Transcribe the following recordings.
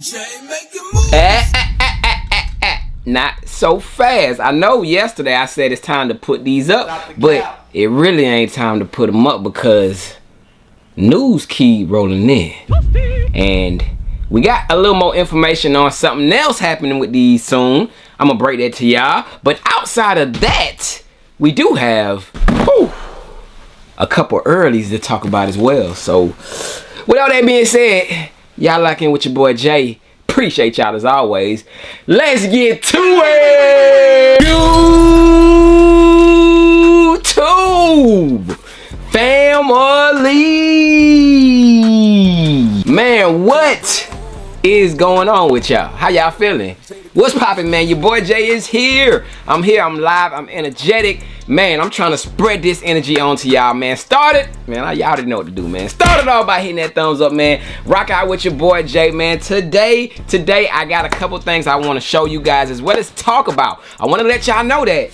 Jay, make it move. Not so fast. I know yesterday I said it's time to put these up, but it really ain't time to put them up because news keep rolling in. And we got a little more information on something else happening with these soon. I'm gonna break that to y'all. But outside of that, we do have a couple earlies to talk about as well. So with all that being said, y'all lock in with your boy Jay. Appreciate y'all as always. Let's get to it. YouTube family. Man, what is going on with y'all? How y'all feeling? What's poppin', man? Your boy Jay is here. I'm here, I'm live, I'm energetic. Man, I'm trying to spread this energy onto y'all, man. Y'all already know what to do, man. Start it all by hitting that thumbs up, man. Rock out with your boy Jay, man. Today, I got a couple things I want to show you guys as well as talk about. I want to let y'all know that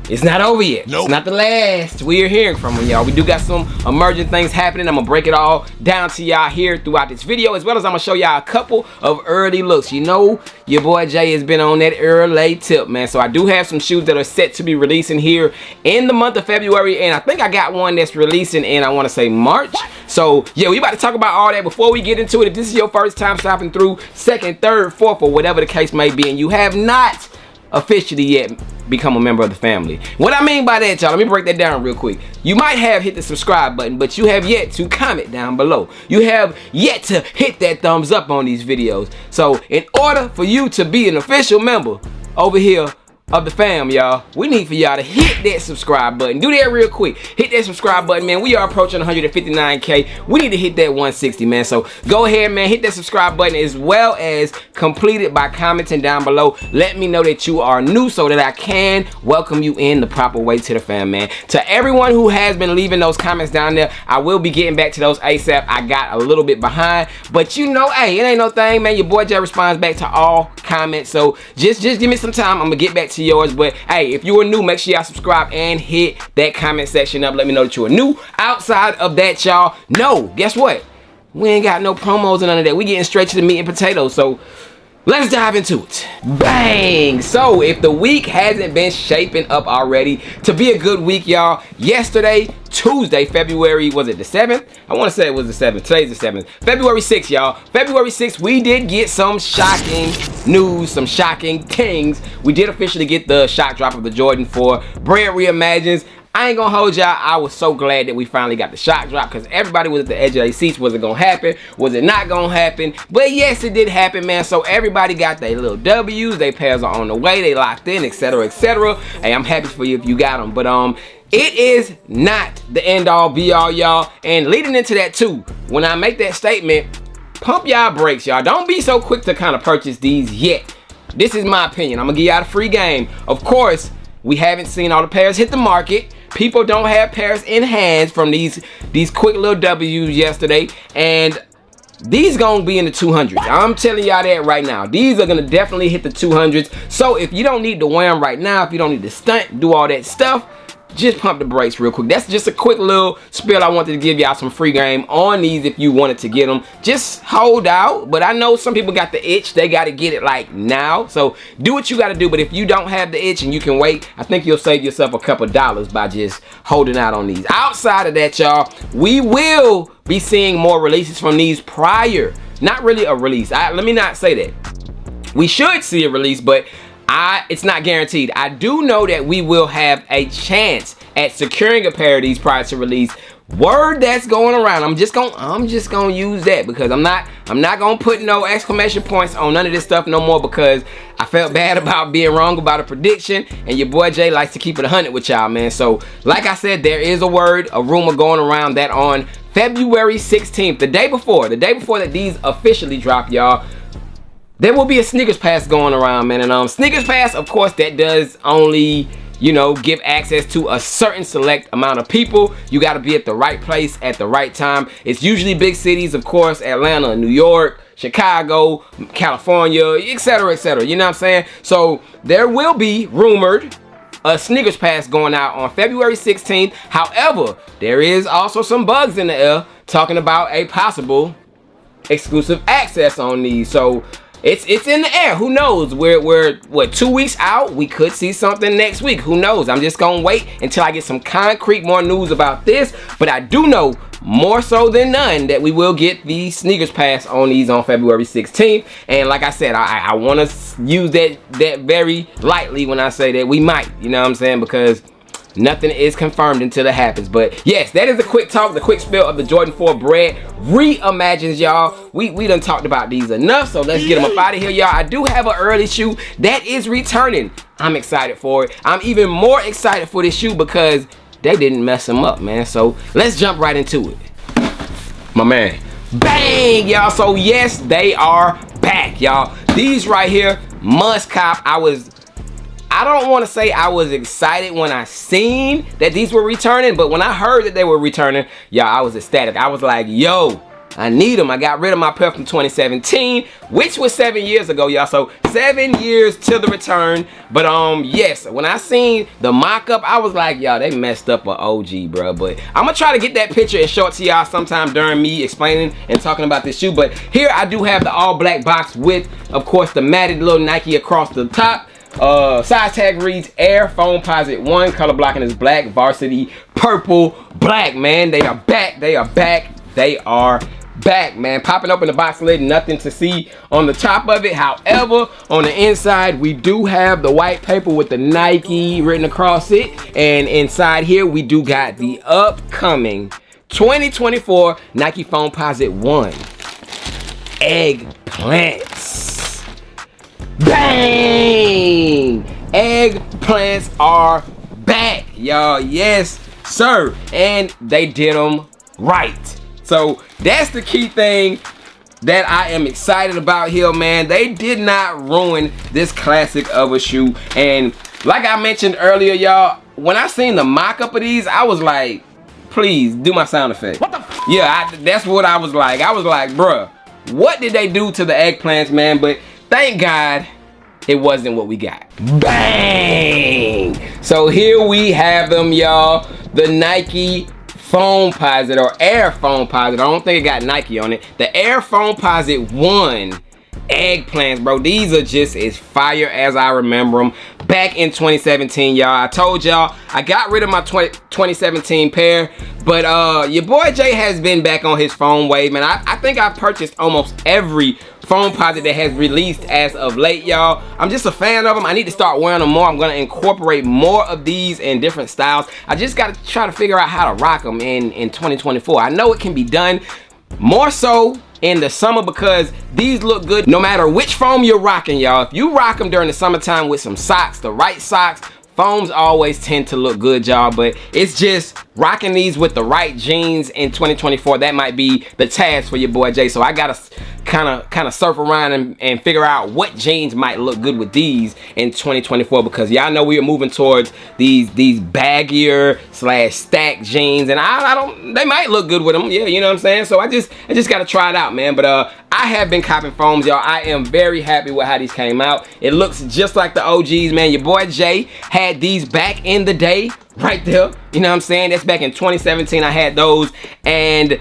it's not over yet. Nope. It's not the last we're hearing from y'all. We do got some emerging things happening. I'm gonna break it all down to y'all here throughout this video, as well as I'm gonna show y'all a couple of early looks. You know, your boy Jay has been on that early tip, man. So I do have some shoes that are set to be releasing here in the month of February, and I think I got one that's releasing in, I want to say, March. So yeah, we about to talk about all that. Before we get into it, if this is your first time stopping through, second, third, fourth, or whatever the case may be, and you have not officially yet become a member of the family. What I mean by that, y'all, let me break that down real quick. You might have hit the subscribe button, but you have yet to comment down below. You have yet to hit that thumbs up on these videos. So in order for you to be an official member over here of the fam, y'all, we need for y'all to hit that subscribe button. Do that real quick. Hit that subscribe button, man. We are approaching 159K. We need to hit that 160, man. So go ahead, man. Hit that subscribe button, as well as complete it by commenting down below. Let me know that you are new so that I can welcome you in the proper way to the fam, man. To everyone who has been leaving those comments down there, I will be getting back to those ASAP. I got a little bit behind, but you know, hey, it ain't no thing, man. Your boy Jay responds back to all comments. So just give me some time. I'm gonna get back to yours. But hey, if you are new, make sure y'all subscribe and hit that comment section up. Let me know that you are new. Outside of that, y'all, no, guess what? We ain't got no promos and none of that. We getting straight to the meat and potatoes. So let's dive into it. Bang! So if the week hasn't been shaping up already to be a good week, y'all, yesterday, Tuesday, February, was it the 7th? I want to say it was the 7th. Today's the 7th. February 6th, y'all. February 6th, we did get some shocking news, some shocking things. We did officially get the shock drop of the Jordan 4 Bred Reimagined. I ain't gonna hold y'all, I was so glad that we finally got the shock drop because everybody was at the edge of their seats. Was it gonna happen? Was it not gonna happen? But yes, it did happen, man. So everybody got their little W's, their pairs are on the way, they locked in, etc., etc. Hey, I'm happy for you if you got them. But it is not the end all be all, y'all. And leading into that too, when I make that statement, pump y'all brakes, y'all. Don't be so quick to kind of purchase these yet. This is my opinion. I'm gonna give y'all a free game. Of course, we haven't seen all the pairs hit the market. People don't have pairs in hands from these quick little W's yesterday, and these gonna be in the 200s. I'm telling y'all that right now. These are gonna definitely hit the 200s. So if you don't need to wear them right now, if you don't need to stunt, do all that stuff, just pump the brakes real quick. That's just a quick little spiel. I wanted to give y'all some free game on these if you wanted to get them. Just hold out. But I know some people got the itch. They got to get it like now. So do what you got to do. But if you don't have the itch and you can wait, I think you'll save yourself a couple dollars by just holding out on these. Outside of that, y'all, we will be seeing more releases from these prior. Not really a release. Let me not say that. We should see a release, but it's not guaranteed. I do know that we will have a chance at securing a pair of these prior to release. Word that's going around. I'm just gonna use that because I'm not gonna put no exclamation points on none of this stuff no more because I felt bad about being wrong about a prediction, and your boy Jay likes to keep it 100 with y'all, man. So like I said, there is a rumor going around that on February 16th, the day before that these officially drop, y'all, there will be a sneakers pass going around, man. And sneakers pass, of course, that does only, you know, give access to a certain select amount of people. You got to be at the right place at the right time. It's usually big cities, of course, Atlanta, New York, Chicago, California, etc., etc. You know what I'm saying? So there will be rumored a sneakers pass going out on February 16th. However, there is also some bugs in the air talking about a possible exclusive access on these. So it's in the air. Who knows? We're what, 2 weeks out? We could see something next week. Who knows? I'm just gonna wait until I get some concrete more news about this. But I do know more so than none that we will get the sneakers pass on these on February 16th. And like I said, I want to use that very lightly when I say that we might. You know what I'm saying? Because nothing is confirmed until it happens. But yes, that is the quick talk, the quick spill of the Jordan 4 Bred Reimagined, y'all. We done talked about these enough, so let's get them up out of here, y'all. I do have an early shoe that is returning. I'm excited for it. I'm even more excited for this shoe because they didn't mess them up, man. So let's jump right into it. My man. Bang, y'all. So yes, they are back, y'all. These right here, must cop. I don't want to say I was excited when I seen that these were returning, but when I heard that they were returning, y'all, I was ecstatic. I was like, yo, I need them. I got rid of my pair from 2017, which was 7 years ago, y'all. So 7 years till the return. But yes, when I seen the mock-up, I was like, y'all, they messed up an OG, bro. But I'm gonna try to get that picture and show it to y'all sometime during me explaining and talking about this shoe. But here I do have the all black box with, of course, the matted little Nike across the top. Size tag reads Air Foamposite 1. Color blocking is black. Varsity purple black, man. They are back. They are back. They are back, man. Popping open the box lid, nothing to see on the top of it. However, on the inside, we do have the white paper with the Nike written across it. And inside here, we do got the upcoming 2024 Nike Foamposite 1 Eggplants. Bang! Eggplants are back, y'all. Yes, sir. And they did them right. So that's the key thing that I am excited about here, man. They did not ruin this classic of a shoe. And like I mentioned earlier, y'all, when I seen the mock-up of these, I was like, please do my sound effect. What the f? Yeah, that's what I was like. I was like, bruh, what did they do to the Eggplants, man? But thank God it wasn't what we got. Bang! So here we have them, y'all. The Nike Foamposite or Air Foamposite. I don't think it got Nike on it. The Air Foamposite 1 Eggplants, bro. These are just as fire as I remember them back in 2017, y'all. I told y'all I got rid of my 2017 pair, but your boy Jay has been back on his foam wave, man. I think I've purchased almost every Foamposite that has released as of late, y'all. I'm just a fan of them. I need to start wearing them more. I'm gonna incorporate more of these in different styles. I just gotta try to figure out how to rock them in 2024. I know it can be done more so in the summer because these look good no matter which foam you're rocking, y'all. If you rock them during the summertime with some socks, the right socks, foams always tend to look good, y'all. But it's just rocking these with the right jeans in 2024. That might be the task for your boy Jay. So I gotta kind of surf around and figure out what jeans might look good with these in 2024, because y'all know we are moving towards these baggier / stack jeans, and I don't, they might look good with them, yeah, you know what I'm saying? So I just gotta try it out, man. But I have been copping foams, y'all. I am very happy with how these came out. It looks just like the OGs, man. Your boy Jay had these back in the day, right there, you know what I'm saying? That's back in 2017. I had those and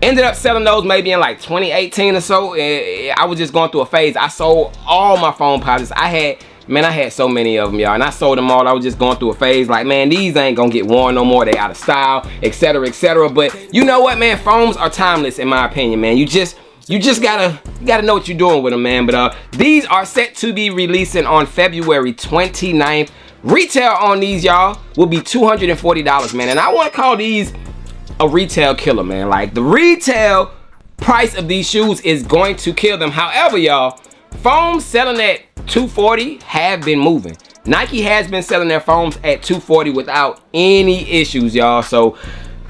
ended up selling those maybe in like 2018 or so. I was just going through a phase. I sold all my Foamposites. I had so many of them, y'all, and I sold them all. I was just going through a phase like, man, these ain't gonna get worn no more. They out of style, etc., etc. But you know what, man? Foams are timeless in my opinion, man. You just gotta know what you're doing with them, man. But these are set to be releasing on February 29th. Retail on these, y'all, will be $240, man. And I want to call these a retail killer, man. Like, the retail price of these shoes is going to kill them. However, y'all, foams selling at $240 have been moving. Nike has been selling their foams at $240 without any issues, y'all. So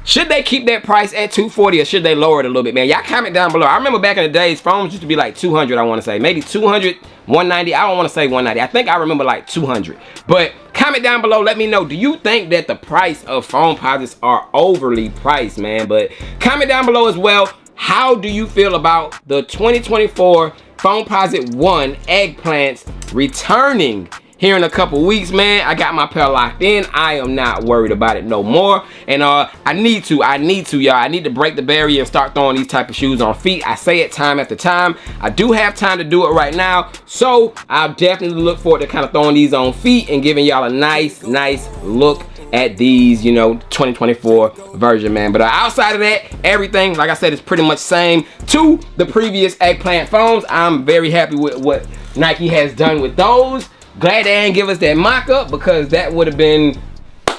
should they keep that price at $240 or should they lower it a little bit, man? Y'all comment down below. I remember back in the days, foams used to be like $200, I want to say. Maybe $200, $190. I don't want to say $190. I think I remember like $200. But comment down below. Let me know. Do you think that the price of Foamposites are overly priced, man? But comment down below as well. How do you feel about the 2024 Foamposite 1 Eggplants returning here in a couple weeks, man. I got my pair locked in. I am not worried about it no more. And I need to, y'all. I need to break the barrier and start throwing these type of shoes on feet. I say it time after time. I do have time to do it right now. So I'll definitely look forward to kind of throwing these on feet and giving y'all a nice look at these, you know, 2024 version, man. But outside of that, everything, like I said, is pretty much same to the previous Eggplant foams. I'm very happy with what Nike has done with those. Glad they didn't give us that mock-up, because that would have been,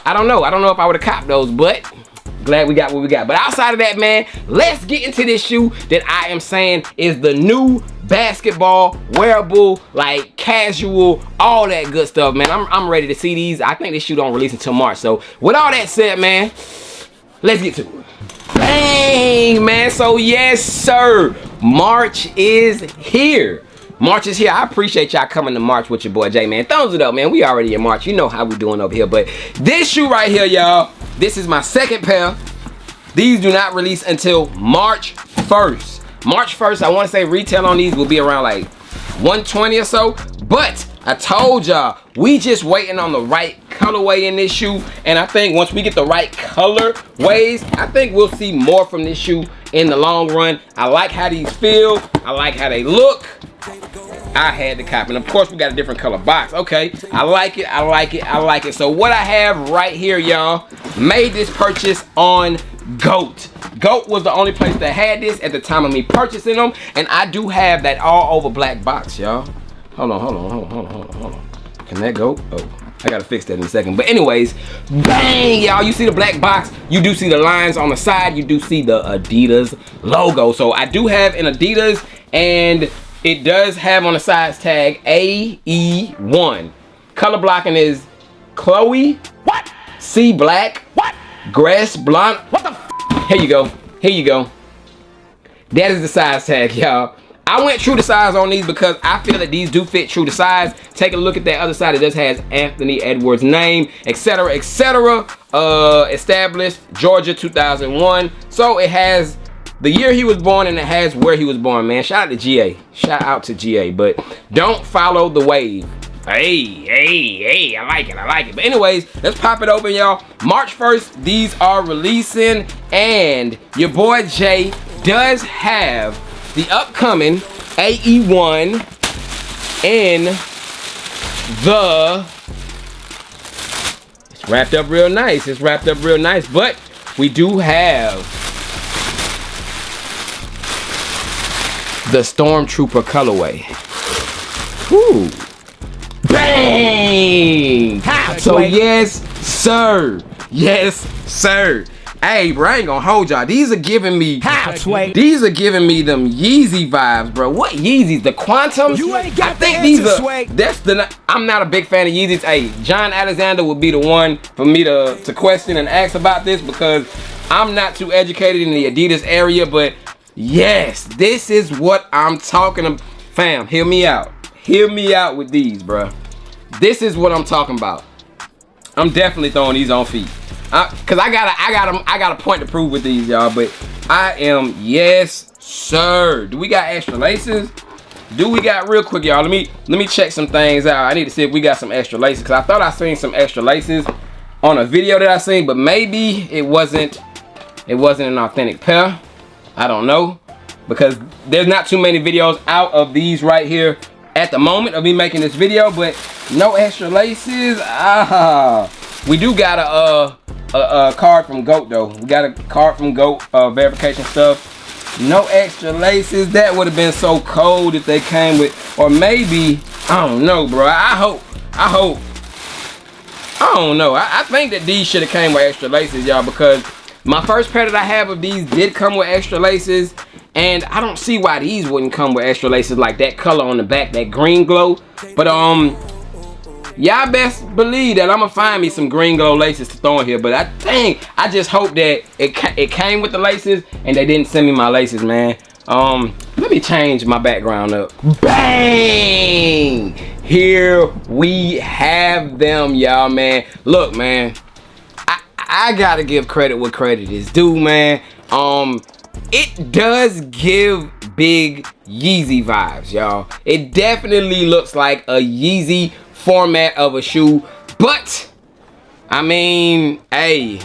I don't know if I would have copped those, but glad we got what we got. But outside of that, man, let's get into this shoe that I am saying is the new basketball wearable, like casual, all that good stuff, man. I'm ready to see these. I think this shoe don't release until March. So with all that said, man, let's get to it. Bang, man. So yes, sir, March is here. March is here. I appreciate y'all coming to March with your boy Jay, man. Thumbs it up, man. We already in March. You know how we doing over here. But this shoe right here, y'all, this is my second pair. These do not release until March 1st. March 1st, I want to say retail on these will be around like 120 or so. But I told y'all, we just waiting on the right colorway in this shoe. And I think once we get the right colorways, I think we'll see more from this shoe in the long run. I like how these feel. I like how they look. I had to cop, and of course we got a different color box. Okay, I like it, I like it, I like it. So what I have right here, y'all, made this purchase on GOAT. GOAT was the only place that had this at the time of me purchasing them, and I do have that all over black box, y'all. Hold on. Can that go? Oh, I gotta fix that in a second. But anyways, bang, y'all, you see the black box, you do see the lines on the side, you do see the Adidas logo. So I do have an Adidas, and it does have on the size tag AE1. Color blocking is Chloe. What? C black. What? Grass blonde. What the f? Here you go. Here you go. That is the size tag, y'all. I went true to size on these because I feel that these do fit true to size. Take a look at that other side. It does has Anthony Edwards' name, etc., etc. Established Georgia 2001. So it has the year he was born, and it has where he was born, man. Shout out to GA. Shout out to GA. But don't follow the wave. Hey, I like it. But anyways, let's pop it open, y'all. March 1st, these are releasing, and your boy Jay does have the upcoming AE1 in the, it's wrapped up real nice. It's wrapped up real nice, but we do have the Stormtrooper colorway. Ooh. Bang! So yes, sir. Yes, sir. Hey, bro, I ain't gonna hold y'all. These are giving me them Yeezy vibes, bro. What Yeezys? The Quantums? You ain't got, I think these are swag. That's the, I'm not a big fan of Yeezys. Hey, John Alexander would be the one for me to question and ask about this, because I'm not too educated in the Adidas area. But yes, this is what I'm talking about. Fam, hear me out. Hear me out with these, bro. This is what I'm talking about. I'm definitely throwing these on feet. Cause I got a point to prove with these, y'all. But I am, yes, sir. Do we got extra laces? Do we got, real quick, y'all? Let me check some things out. I need to see if we got some extra laces, cause I thought I seen some extra laces on a video that I seen, but maybe it wasn't an authentic pair. I don't know, because there's not too many videos out of these right here at the moment of me making this video. But no extra laces. We do got a card from GOAT though. We got a card from GOAT, verification stuff. No extra laces. That would have been so cold if they came with, or maybe, I don't know, bro. I hope. I don't know. I think that these should have came with extra laces, y'all, because my first pair that I have of these did come with extra laces, and I don't see why these wouldn't come with extra laces, like that color on the back, that green glow. But y'all best believe that I'm gonna find me some green glow laces to throw in here. But I just hope that it came with the laces and they didn't send me my laces, man. Let me change my background up. Bang! Here we have them, y'all, man. Look, man, I gotta give credit where credit is due, man. It does give big Yeezy vibes, y'all. It definitely looks like a Yeezy format of a shoe. But I mean, hey,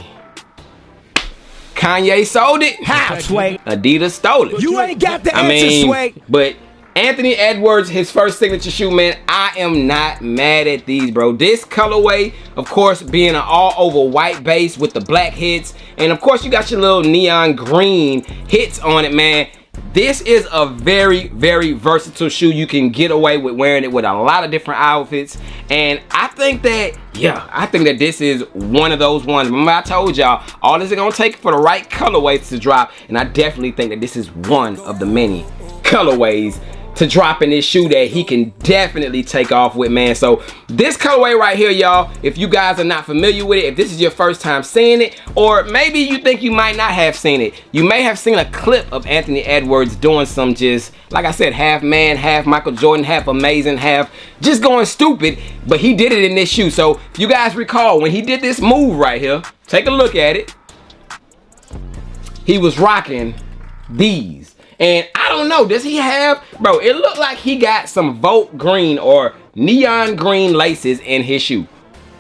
Kanye sold it. How, Sway? Adidas stole it. You ain't got the answer, Sway. But Anthony Edwards, his first signature shoe, man, I am not mad at these, bro. This colorway, of course, being an all over white base with the black hits, and of course you got your little neon green hits on it, man. This is a very, very versatile shoe. You can get away with wearing it with a lot of different outfits. And I think that, yeah, I think that this is one of those ones. Remember I told y'all, all this is gonna take for the right colorways to drop. And I definitely think that this is one of the many colorways to drop in this shoe that he can definitely take off with, man. So this colorway right here, y'all, if you guys are not familiar with it, if this is your first time seeing it, or maybe you think you might not have seen it, you may have seen a clip of Anthony Edwards doing some just, like I said, half man, half Michael Jordan, half amazing, half just going stupid, but he did it in this shoe. So if you guys recall, when he did this move right here, take a look at it, he was rocking these. And I don't know, does he have, bro, it looked like he got some Volt green or neon green laces in his shoe.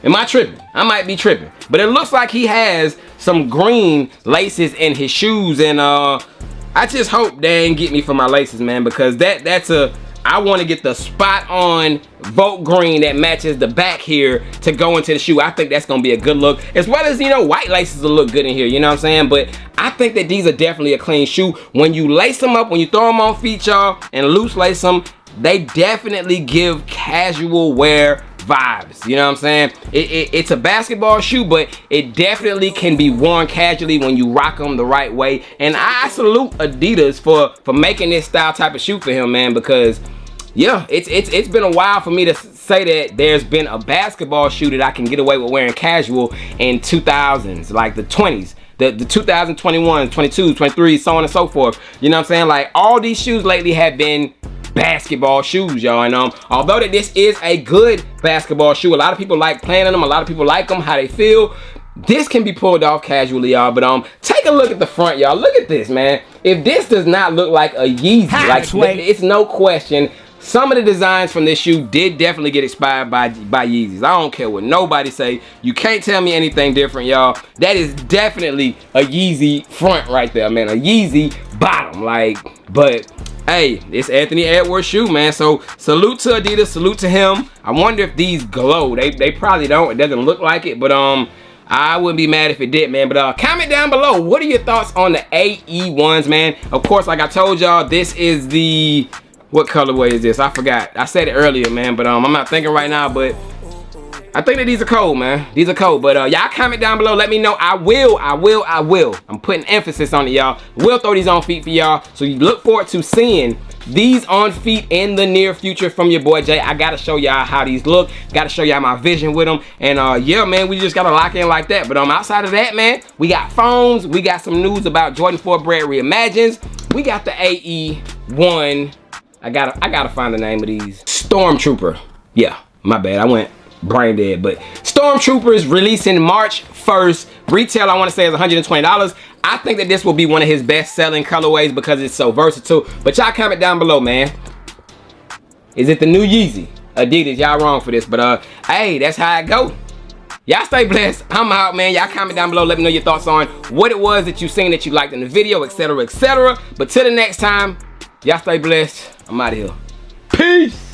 Am I tripping? I might be tripping. But it looks like he has some green laces in his shoes. And I just hope they ain't get me for my laces, man, because that's a, I want to get the spot on Volt green that matches the back here to go into the shoe. I think that's going to be a good look, as well as, you know, white laces will look good in here, you know what I'm saying? But I think that these are definitely a clean shoe. When you lace them up, when you throw them on feet, y'all, and loose lace them, they definitely give casual wear vibes, you know what I'm saying? It's a basketball shoe, but it definitely can be worn casually when you rock them the right way. And I salute Adidas for making this style type of shoe for him, man, because yeah, it's been a while for me to say that there's been a basketball shoe that I can get away with wearing casual in 2000s, like the 20s, the 2021, 22, 23, so on and so forth. You know what I'm saying? Like, all these shoes lately have been basketball shoes, y'all. And although that this is a good basketball shoe, a lot of people like playing in them, a lot of people like them, how they feel. This can be pulled off casually, y'all. But take a look at the front, y'all. Look at this, man. If this does not look like a Yeezy, like it's no question. Some of the designs from this shoe did definitely get inspired by Yeezys. I don't care what nobody say. You can't tell me anything different, y'all. That is definitely a Yeezy front right there, man. A Yeezy bottom, like. But hey, it's Anthony Edwards shoe, man. So salute to Adidas, salute to him. I wonder if these glow. They probably don't. It doesn't look like it, but I wouldn't be mad if it did, man. But comment down below, what are your thoughts on the AE1s, man? Of course, like I told y'all, this is the, what colorway is this? I forgot. I said it earlier, man, but I'm not thinking right now, but I think that these are cold, man. These are cold, but y'all comment down below. Let me know. I will. I'm putting emphasis on it, y'all. We'll throw these on feet for y'all. So you look forward to seeing these on feet in the near future from your boy Jay. I gotta show y'all how these look. Gotta show y'all my vision with them. And yeah, man, we just gotta lock in like that. But outside of that, man, we got foams. We got some news about Jordan 4 Bred Reimagined. We got the AE1. I gotta find the name of these. Stormtrooper. Yeah, my bad. I went brain dead. But Stormtrooper is releasing March 1st. Retail, I want to say, is $120. I think that this will be one of his best selling colorways because it's so versatile. But y'all comment down below, man. Is it the new Yeezy? Adidas, y'all wrong for this. But hey, that's how it go. Y'all stay blessed. I'm out, man. Y'all comment down below. Let me know your thoughts on what it was that you seen that you liked in the video, etc., etc. But till the next time, y'all stay blessed. I'm out of here. Peace.